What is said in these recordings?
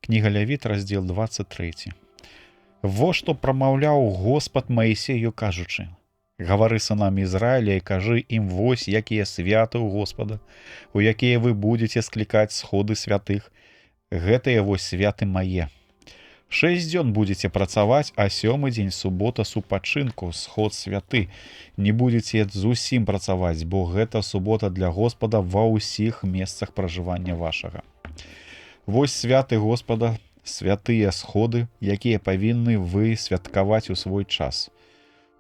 Кніга Лявіт, раздзел 23. Во што прамаўляў Господ Маісею, кажучы: «Гавары сынам Ізраіля і кажы ім вось, якія святы ў Господа, у якія вы будзеце склікаць сходы святых. Гэтыя вось святы мае. 6 дзён будзеце працаваць, а 7-ы дзень субота супачынку, сход святы. Не будзеце зусім працаваць, бо гэта субота для Господа ва ўсіх месцах пражывання вашага. Вось святы Господа, святыя сходы, якія павінны вы святкаваць у свой час.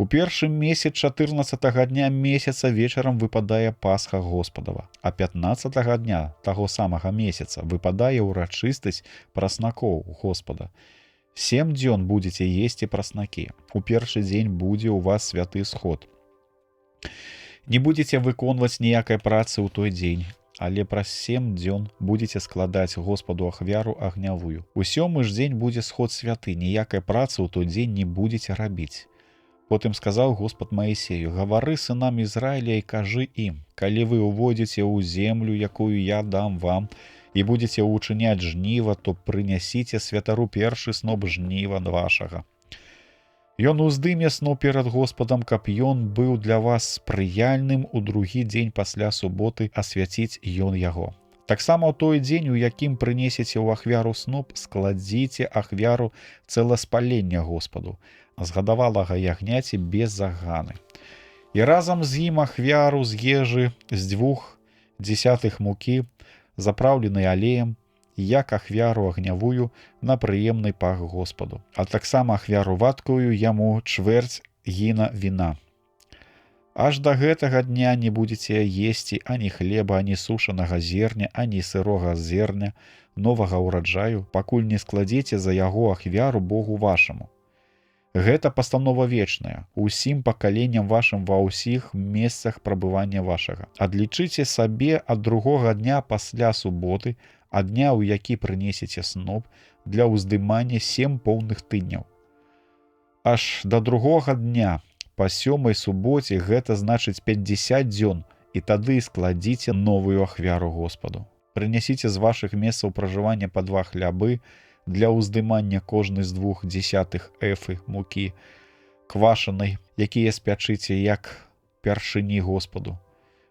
У першым месяц 14-го дня месяца вечарам выпадае Пасха Господава, а 15-го дня таго самага месяца выпадае ўрачыстасць праснакоў Господа. 7 дзён будзеце есці праснакі. У першы дзень будзе ў вас святы сход. Не будзеце выконваць ніякай працы ў той дзень, але праз 7 дзён будзеце складаць Господу ахвяру агнявую. У 7-ы ж дзень будзе сход святы, ніякай працы ў той дзень не будзеце рабіць. Потым сказаў Господ Маісею: «Гавары сынам Ізраіля і кажы ім: калі вы увойдзеце ў землю, якую я дам вам, і будзеце ўчыняць жніва, то прынясіце святару першы сноп жніва вашага. Ён уздыме сноп перад Господам, каб ён быў для вас спрыяльным у другі дзень пасля суботы, асвяціць ён яго. Таксама ў той дзень, у якім прынесеце ў ахвяру сноп, складзіце ахвяру цэласпалення Господу, з гадавалага ягняці без заганы. І разам з ім ахвяру з ежы з 2/10 мукі, запраўленай алеем, як ахвяру агнявую на прыемны пах Господу, а таксама ахвяру вадкую яму чвэрць гіна віна. Аж да гэтага дня не будзеце есці ані хлеба, ані сушанага зерня, ані сырога зерня, новага ўраджаю, пакуль не складзеце за яго ахвяру Богу вашаму. Гэта пастанова вечная, усім пакаленням вашым ва ўсіх месцах прабывання вашага. Адлічыце сабе ад другога дня пасля суботы, ад дня, у які прынесеце сноп, для ўздымання 7 поўных тыдняў. Аж да другога дня, па 7-й суботе, гэта значыць 50 дзён, і тады складзіце новую ахвяру Господу. Прынясіце з вашых месцаў пражывання па 2 хлябы, для ўздымання кожны з 2/10 эфы мукі квашанай, якія спячыце як першыні Господу.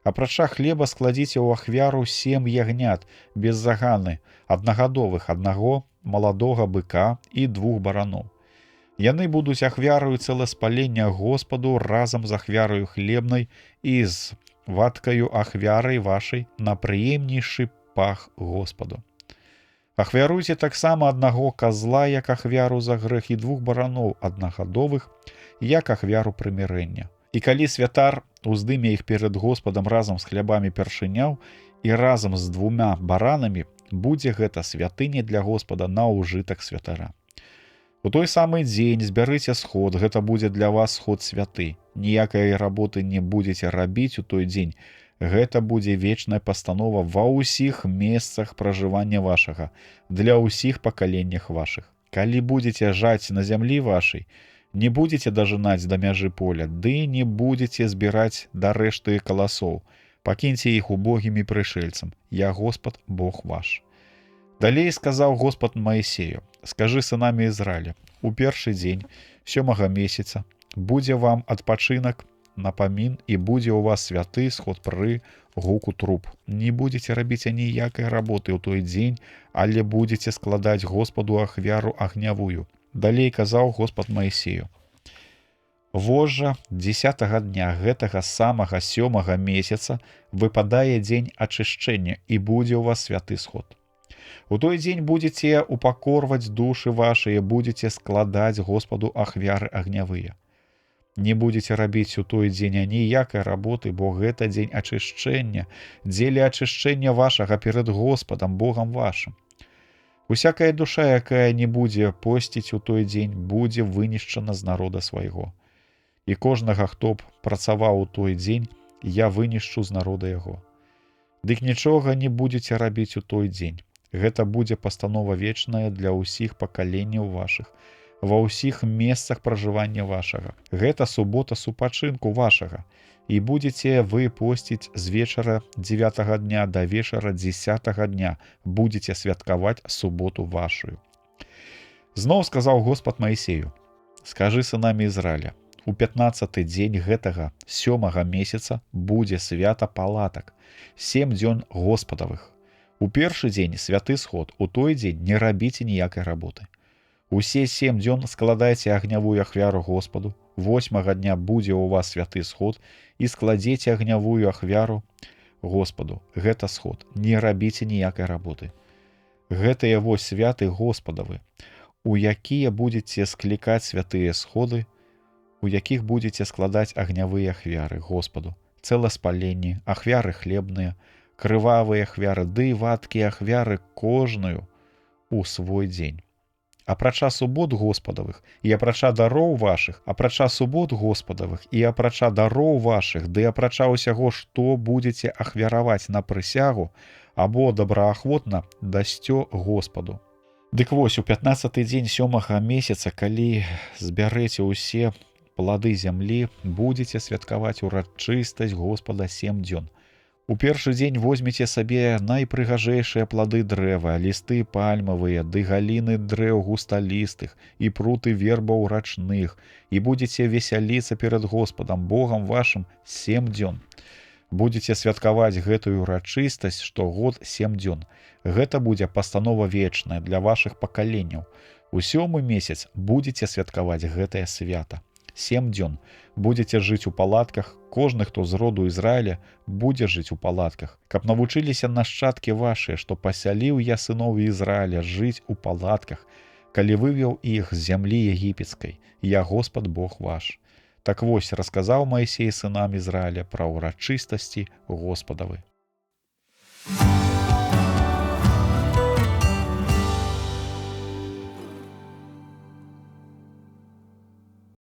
Апрача хлеба складзіце ў ахвяру 7 ягнят без заганы, аднагадовых, 1 маладога быка і 2 бараноў. Яны будуць ахвярою цэласпалення Господу разам з ахвярою хлебнай і з вадкаю ахвярай вашай на прыемнейшы пах Господу. Ахвяруйце таксама 1 казла, як ахвяру за грэх, і 2 бараноў аднагадовых, як ахвяру прымірэння. І калі святар уздыме іх перад Господам разам з хлябамі першыняў і разам з 2 баранамі, будзе гэта святыня для Господа на ўжытак святара. У той самы дзень збярыце сход, гэта будзе для вас сход святы. Ніякай работы не будзеце рабіць у той дзень. Гэта будзе вечная пастанова ва ўсіх месцах пражывання вашага, для ўсіх пакаленнях вашых. Калі будзеце жаць на зямлі вашай, не будзеце дажынаць да мяжы поля, ды не будзеце збіраць да рэшты каласоў. Пакіньце іх убогімі прышэльцам. Я Господ, Бог ваш. Далей сказаў Господ Маісею: «Скажы сынамі Ізраіля: у першы дзень 7-го месяца будзе вам адпачынак, напамін, і будзе ў вас святы сход пры гуку труб. Не будзеце рабіць аніякай работы ў той дзень, але будзеце складаць Господу ахвяру агнявую». Далей казаў Господ Маісею: «Вось жа 10-го дня гэтага самага 7-го месяца выпадае дзень ачышчэння, і будзе ў вас святы сход. У той дзень будзеце упакорваць душы вашыя, будзеце складаць Господу ахвяры агнявыя. Не будзеце рабіць у той дзень аніякай работы, бо гэта дзень ачышчэння, дзеля ачышчэння вашага перад Господам, Богам вашым. Усякая душа, якая не будзе посціць у той дзень, будзе вынішчана з народа свайго. І кожнага, хто б працаваў у той дзень, я вынішчу з народа яго. Дык нічога не будзеце рабіць у той дзень. Гэта будзе пастанова вечная для ўсіх пакаленняў вашых. ва ўсіх месцах пражывання вашага. Гэта субота супачынку вашага. І будзеце вы посціць з вечара 9 дня да вечара 10 дня. Будзеце святкаваць суботу вашую. Зноў сказаў Господ Маісею: скажы сынамі Ізраіля, у 15-й дзень гэтага 7-га месяца будзе свята палатак, 7 дзён Господавых. У першы дзень святы сход, у той дзень не рабіце ніякай работы. Усе 7 дзён складайце агнявую ахвяру Господу, 8-га дня будзе ў вас святы сход, і складзеце агнявую ахвяру Господу. Гэта сход, не рабіце ніякай работы. Гэтыя вось святы Господавы, у якія будзеце склікаць святыя сходы, у якіх будзеце складаць агнявыя ахвяры Господу, цэласпаленні, ахвяры хлебныя, крывавыя ахвяры, ды вадкія ахвяры кожную у свой дзень. Апрача субот Господавых і апрача дароў вашых, апрача субот Господавых і апрача дароў вашых, ды апрача ўсяго, што будзеце ахвяраваць на прысягу або добраахвотна дасцё Господу. Дык вось, у 15-й дзень 7-га месяца, калі збярэце ўсе плады зямлі, будзеце святкаваць урачыстасць Господа 7 дзён. У першы дзень возьмеце сабе найпрыгажэйшыя плады дрэва, лісты пальмавыя, ды галіны дрэў густалістых і пруты вербаў рачных, і будзеце весяліцца перад Господам, Богам вашым 7 дзён. Будзеце святкаваць гэтую урачыстасць штогод 7 дзён. Гэта будзе пастанова вечная для вашых пакаленняў. У 7-й месяц будзеце святкаваць гэтае свята. 7 дзён будзеце жыць у палатках, кожны, хто з роду Ізраіля, будзе жыць у палатках, каб навучыліся нашчадкі вашыя, што пасяліў я сыноў Ізраіля жыць у палатках, калі вывеў іх з зямлі егіпецкай, я Господ Бог ваш. Так вось, расказаў Маісей сынам Ізраіля пра урачыстасці Господавы.